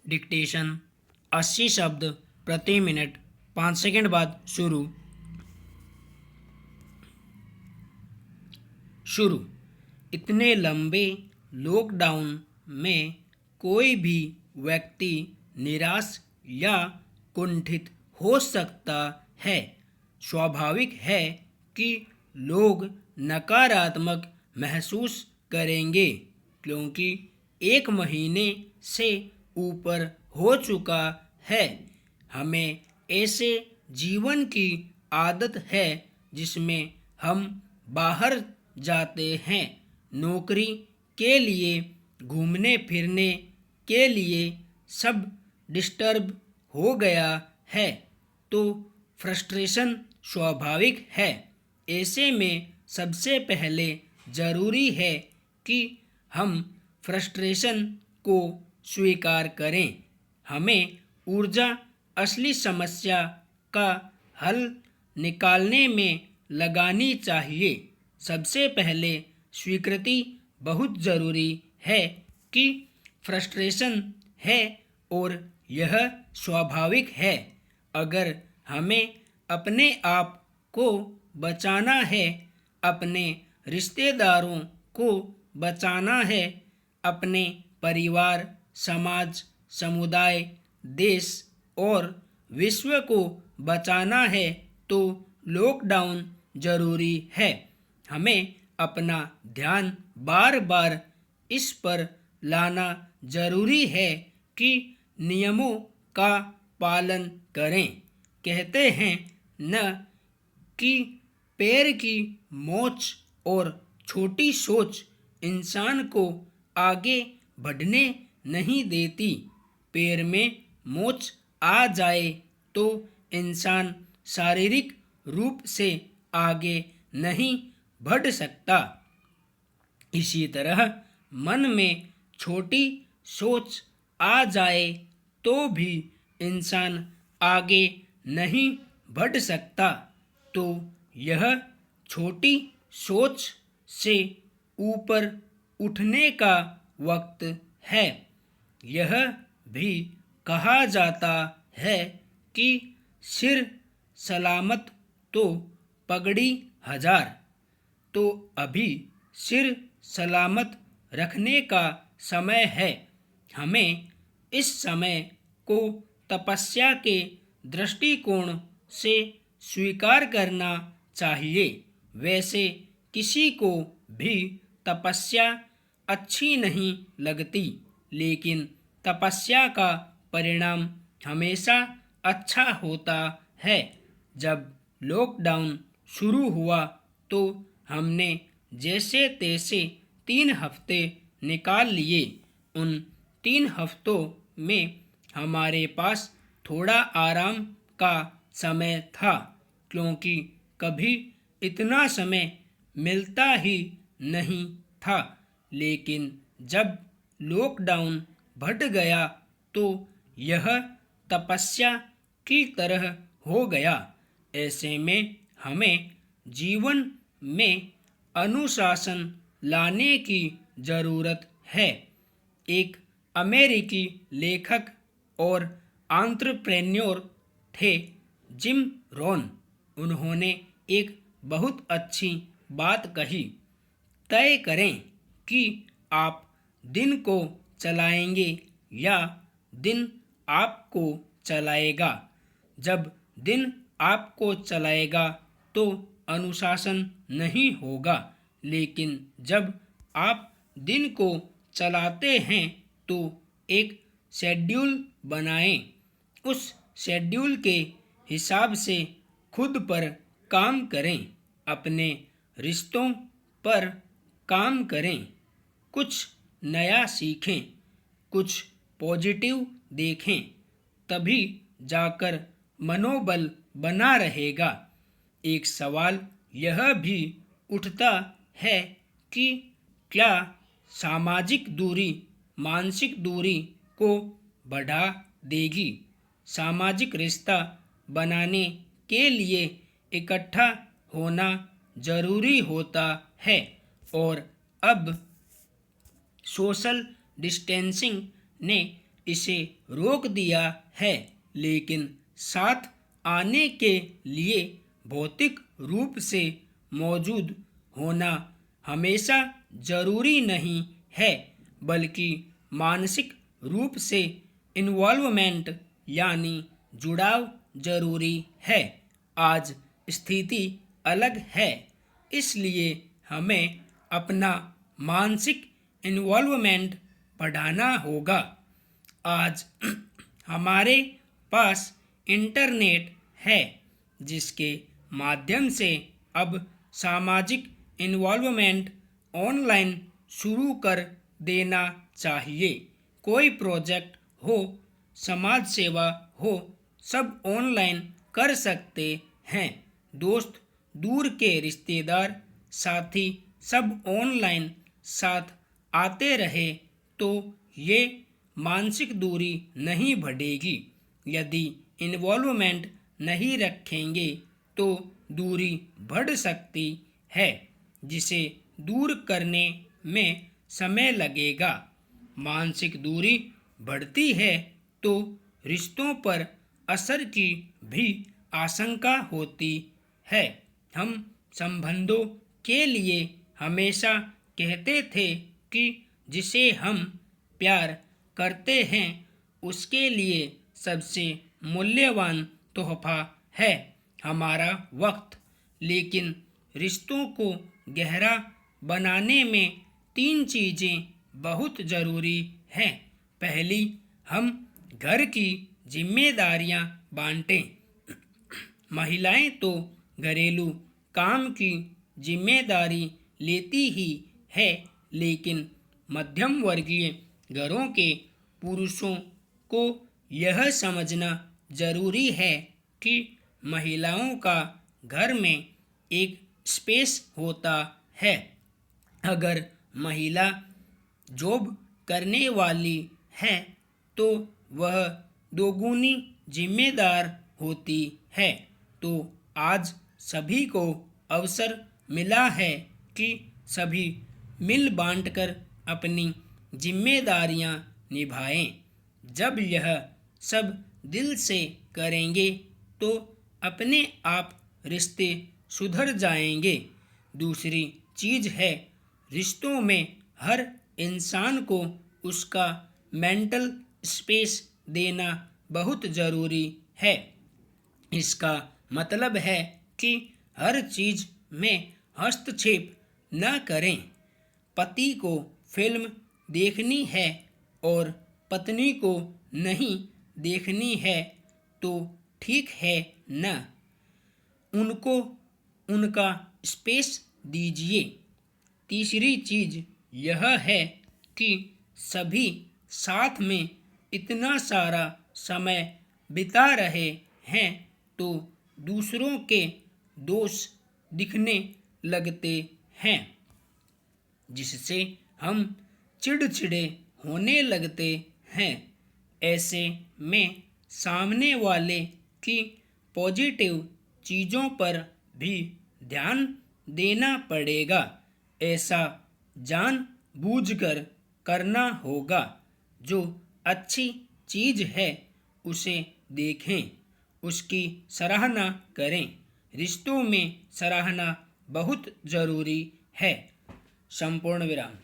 Dictation 80 शब्द प्रति minute 5 second बाद शुरू। इतने लंबे लॉकडाउन में कोई भी व्यक्ति निराश या कुंठित हो सकता है। स्वाभाविक है कि लोग नकारात्मक महसूस करेंगे क्योंकि 1 महीने से ऊपर हो चुका है। हमें ऐसे जीवन की आदत है जिसमें हम बाहर जाते हैं, नौकरी के लिए, घूमने फिरने के लिए, सब डिस्टर्ब हो गया है तो फ्रस्ट्रेशन स्वाभाविक है। ऐसे में सबसे पहले ज़रूरी है कि हम फ्रस्ट्रेशन को स्वीकार करें। हमें ऊर्जा असली समस्या का हल निकालने में लगानी चाहिए। सबसे पहले स्वीकृति बहुत ज़रूरी है कि फ्रस्ट्रेशन है और यह स्वाभाविक है। अगर हमें अपने आप को बचाना है, अपने रिश्तेदारों को बचाना है, अपने परिवार, समाज, समुदाय, देश और विश्व को बचाना है तो लॉकडाउन ज़रूरी है। हमें अपना ध्यान बार बार इस पर लाना ज़रूरी है कि नियमों का पालन करें। कहते हैं न कि पैर की मोच और छोटी सोच इंसान को आगे बढ़ने नहीं देती। पैर में मोच आ जाए तो इंसान शारीरिक रूप से आगे नहीं बढ़ सकता। इसी तरह मन में छोटी सोच आ जाए तो भी इंसान आगे नहीं बढ़ सकता। तो यह छोटी सोच से ऊपर उठने का वक्त है। यह भी कहा जाता है कि सिर सलामत तो पगड़ी हजार। तो अभी सिर सलामत रखने का समय है। हमें इस समय को तपस्या के दृष्टिकोण से स्वीकार करना चाहिए। वैसे किसी को भी तपस्या अच्छी नहीं लगती, लेकिन तपस्या का परिणाम हमेशा अच्छा होता है। जब लॉकडाउन शुरू हुआ तो हमने जैसे तैसे 3 हफ्ते निकाल लिए। उन 3 हफ्तों में हमारे पास थोड़ा आराम का समय था क्योंकि कभी इतना समय मिलता ही नहीं था। लेकिन जब लॉकडाउन बढ़ गया तो यह तपस्या की तरह हो गया। ऐसे में हमें जीवन में अनुशासन लाने की ज़रूरत है। एक अमेरिकी लेखक और एंटरप्रेन्योर थे, जिम रोहन। उन्होंने एक बहुत अच्छी बात कही। तय करें कि आप दिन को चलाएंगे या दिन आपको चलाएगा। जब दिन आपको चलाएगा तो अनुशासन नहीं होगा, लेकिन जब आप दिन को चलाते हैं तो एक शेड्यूल बनाएं। उस शेड्यूल के हिसाब से खुद पर काम करें, अपने रिश्तों पर काम करें, कुछ नया सीखें, कुछ पॉजिटिव देखें, तभी जाकर मनोबल बना रहेगा। एक सवाल यह भी उठता है कि क्या सामाजिक दूरी मानसिक दूरी को बढ़ा देगी? सामाजिक रिश्ता बनाने के लिए इकट्ठा होना ज़रूरी होता है और अब सोशल डिस्टेंसिंग ने इसे रोक दिया है, लेकिन साथ आने के लिए भौतिक रूप से मौजूद होना हमेशा जरूरी नहीं है, बल्कि मानसिक रूप से इन्वॉल्वमेंट यानी जुड़ाव जरूरी है। आज स्थिति अलग है, इसलिए हमें अपना मानसिक इन्वॉल्वमेंट बढ़ाना होगा। आज हमारे पास इंटरनेट है, जिसके माध्यम से अब सामाजिक इन्वॉल्वमेंट ऑनलाइन शुरू कर देना चाहिए। कोई प्रोजेक्ट हो, समाज सेवा हो, सब ऑनलाइन कर सकते हैं। दोस्त, दूर के रिश्तेदार, साथी सब ऑनलाइन साथ आते रहे तो ये मानसिक दूरी नहीं बढ़ेगी। यदि इन्वॉल्वमेंट नहीं रखेंगे तो दूरी बढ़ सकती है, जिसे दूर करने में समय लगेगा। मानसिक दूरी बढ़ती है तो रिश्तों पर असर की भी आशंका होती है। हम संबंधों के लिए हमेशा कहते थे कि जिसे हम प्यार करते हैं उसके लिए सबसे मूल्यवान तोहफा है हमारा वक्त। लेकिन रिश्तों को गहरा बनाने में 3 चीज़ें बहुत ज़रूरी हैं। पहली, हम घर की जिम्मेदारियां बांटें। महिलाएं तो घरेलू काम की जिम्मेदारी लेती ही है, लेकिन मध्यम वर्गीय घरों के पुरुषों को यह समझना जरूरी है कि महिलाओं का घर में एक स्पेस होता है। अगर महिला जॉब करने वाली है तो वह दोगुनी जिम्मेदार होती है। तो आज सभी को अवसर मिला है कि सभी मिल बांटकर अपनी जिम्मेदारियां निभाएं। जब यह सब दिल से करेंगे तो अपने आप रिश्ते सुधर जाएंगे। दूसरी चीज़ है, रिश्तों में हर इंसान को उसका मेंटल स्पेस देना बहुत ज़रूरी है। इसका मतलब है कि हर चीज़ में हस्तक्षेप न करें। पति को फिल्म देखनी है और पत्नी को नहीं देखनी है तो ठीक है न, उनको उनका स्पेस दीजिए। तीसरी चीज़ यह है कि सभी साथ में इतना सारा समय बिता रहे हैं तो दूसरों के दोष दिखने लगते हैं, जिससे हम चिड़चिड़े होने लगते हैं। ऐसे में सामने वाले की पॉजिटिव चीज़ों पर भी ध्यान देना पड़ेगा। ऐसा जानबूझकर करना होगा। जो अच्छी चीज़ है उसे देखें, उसकी सराहना करें। रिश्तों में सराहना बहुत ज़रूरी है। संपूर्ण विराम।